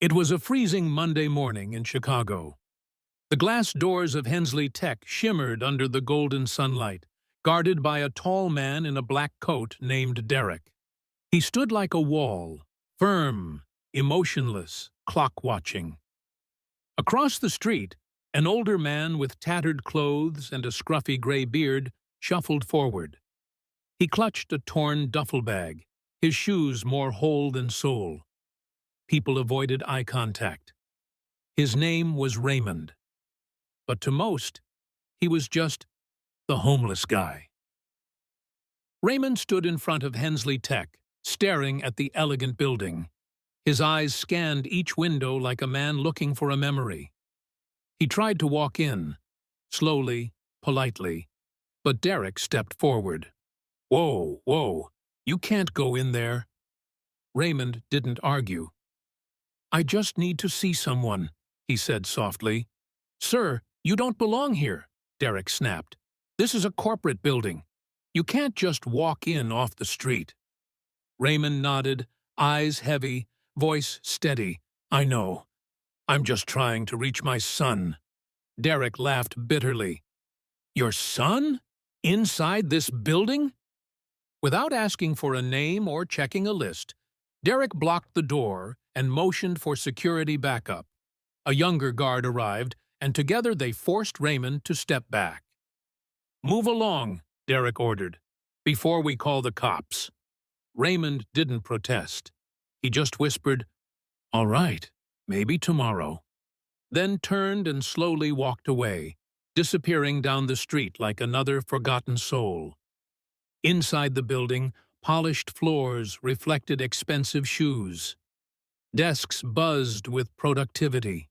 It was a freezing Monday morning in Chicago. The glass doors of Hensley Tech shimmered under the golden sunlight, guarded by a tall man in a black coat named Derek. He stood like a wall, firm, emotionless, clock-watching. Across the street, an older man with tattered clothes and a scruffy gray beard shuffled forward. He clutched a torn duffel bag, his shoes more whole than sole. People avoided eye contact. His name was Raymond. But to most, he was just the homeless guy. Raymond stood in front of Hensley Tech, staring at the elegant building. His eyes scanned each window like a man looking for a memory. He tried to walk in, slowly, politely, but Derek stepped forward. "Whoa, whoa, you can't go in there." Raymond didn't argue. "I just need to see someone," he said softly. "Sir, you don't belong here," Derek snapped. "This is a corporate building. You can't just walk in off the street." Raymond nodded, eyes heavy, voice steady. "I know. I'm just trying to reach my son." Derek laughed bitterly. "Your son? Inside this building?" Without asking for a name or checking a list, Derek blocked the door and motioned for security backup. A younger guard arrived, and together they forced Raymond to step back. "Move along," Derek ordered, "before we call the cops." Raymond didn't protest. He just whispered, "All right, maybe tomorrow," then turned and slowly walked away, disappearing down the street like another forgotten soul. Inside the building, polished floors reflected expensive shoes. Desks buzzed with productivity.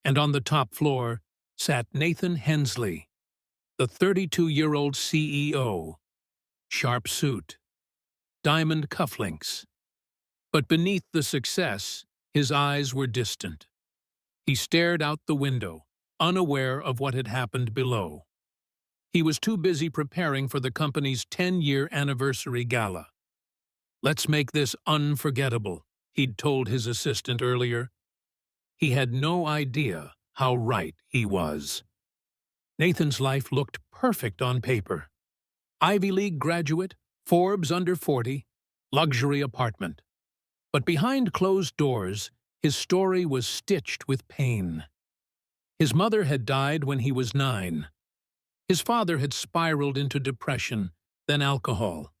And on the top floor sat Nathan Hensley, the 32-year-old CEO. Sharp suit, diamond cufflinks. But beneath the success, his eyes were distant. He stared out the window, unaware of what had happened below. He was too busy preparing for the company's 10-year anniversary gala. "Let's make this unforgettable," he'd told his assistant earlier. He had no idea how right he was. Nathan's life looked perfect on paper. Ivy League graduate, Forbes under 40, luxury apartment. But behind closed doors, his story was stitched with pain. His mother had died when he was 9. His father had spiraled into depression, then alcohol.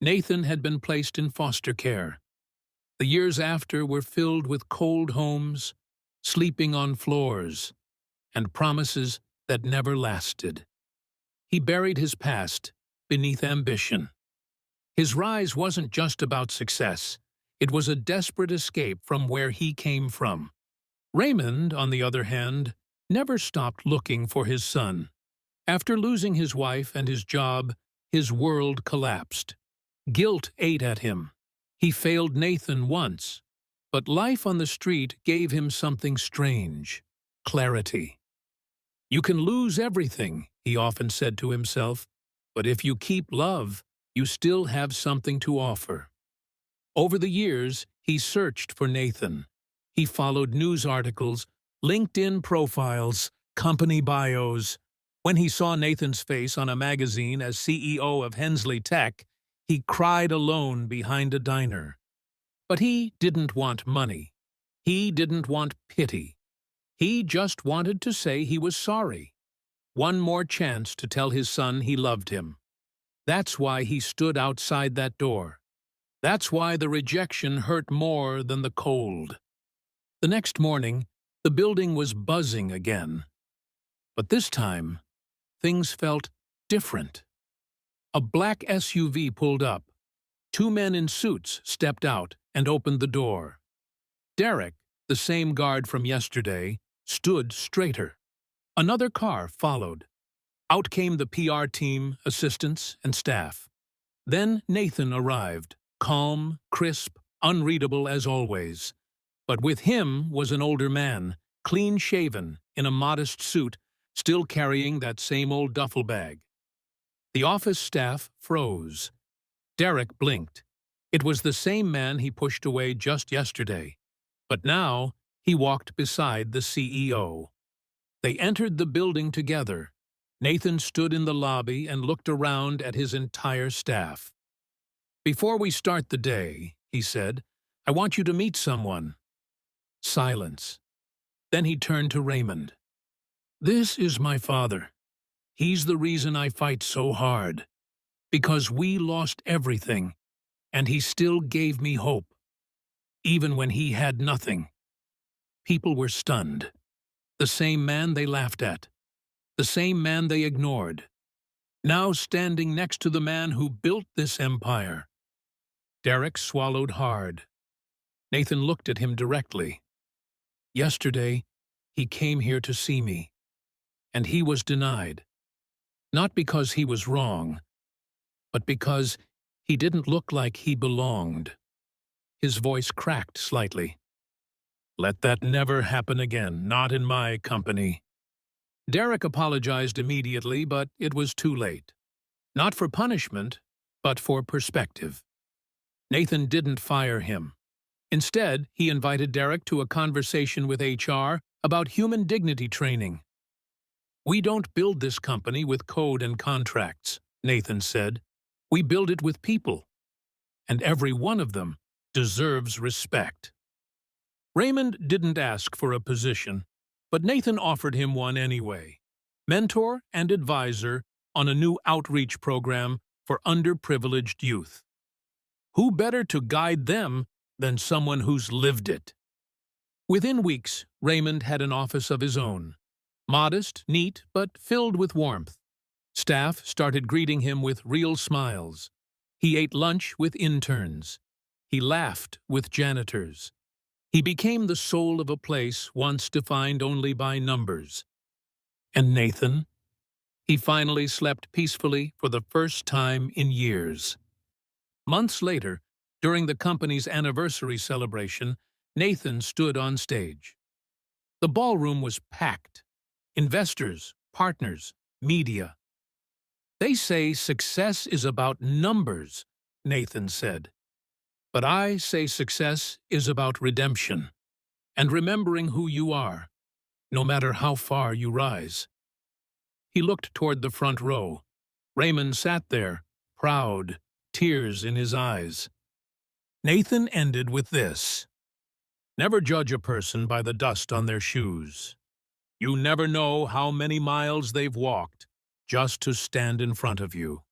Nathan had been placed in foster care. The years after were filled with cold homes, sleeping on floors, and promises that never lasted. He buried his past beneath ambition. His rise wasn't just about success. It was a desperate escape from where he came from. Raymond, on the other hand, never stopped looking for his son. After losing his wife and his job, his world collapsed. Guilt ate at him. He failed Nathan once, but life on the street gave him something strange: clarity. "You can lose everything," he often said to himself, "but if you keep love, you still have something to offer." Over the years, he searched for Nathan. He followed news articles, LinkedIn profiles, company bios. When he saw Nathan's face on a magazine as CEO of Hensley Tech, he cried alone behind a diner. But he didn't want money. He didn't want pity. He just wanted to say he was sorry. One more chance to tell his son he loved him. That's why he stood outside that door. That's why the rejection hurt more than the cold. The next morning, the building was buzzing again. But this time, things felt different. A black SUV pulled up. 2 men in suits stepped out and opened the door. Derek, the same guard from yesterday, stood straighter. Another car followed. Out came the PR team, assistants, and staff. Then Nathan arrived, calm, crisp, unreadable as always. But with him was an older man, clean-shaven, in a modest suit, still carrying that same old duffel bag. The office staff froze. Derek blinked. It was the same man he pushed away just yesterday. But now he walked beside the CEO. They entered the building together. Nathan stood in the lobby and looked around at his entire staff. "Before we start the day," he said, "I want you to meet someone." Silence. Then he turned to Raymond. "This is my father. He's the reason I fight so hard. Because we lost everything, and he still gave me hope. Even when he had nothing." People were stunned. The same man they laughed at. The same man they ignored. Now standing next to the man who built this empire. Derek swallowed hard. Nathan looked at him directly. "Yesterday, he came here to see me, and he was denied. Not because he was wrong, but because he didn't look like he belonged." His voice cracked slightly. "Let that never happen again, not in my company." Derek apologized immediately, but it was too late. Not for punishment, but for perspective. Nathan didn't fire him. Instead, he invited Derek to a conversation with HR about human dignity training. "We don't build this company with code and contracts," Nathan said. "We build it with people. And every one of them deserves respect." Raymond didn't ask for a position, but Nathan offered him one anyway. Mentor and advisor on a new outreach program for underprivileged youth. Who better to guide them than someone who's lived it? Within weeks, Raymond had an office of his own. Modest, neat, but filled with warmth. Staff started greeting him with real smiles. He ate lunch with interns. He laughed with janitors. He became the soul of a place once defined only by numbers. And Nathan? He finally slept peacefully for the first time in years. Months later, during the company's anniversary celebration, Nathan stood on stage. The ballroom was packed. Investors, partners, media. "They say success is about numbers," Nathan said. "But I say success is about redemption, and remembering who you are, no matter how far you rise." He looked toward the front row. Raymond sat there, proud, tears in his eyes. Nathan ended with this: "Never judge a person by the dust on their shoes. You never know how many miles they've walked just to stand in front of you."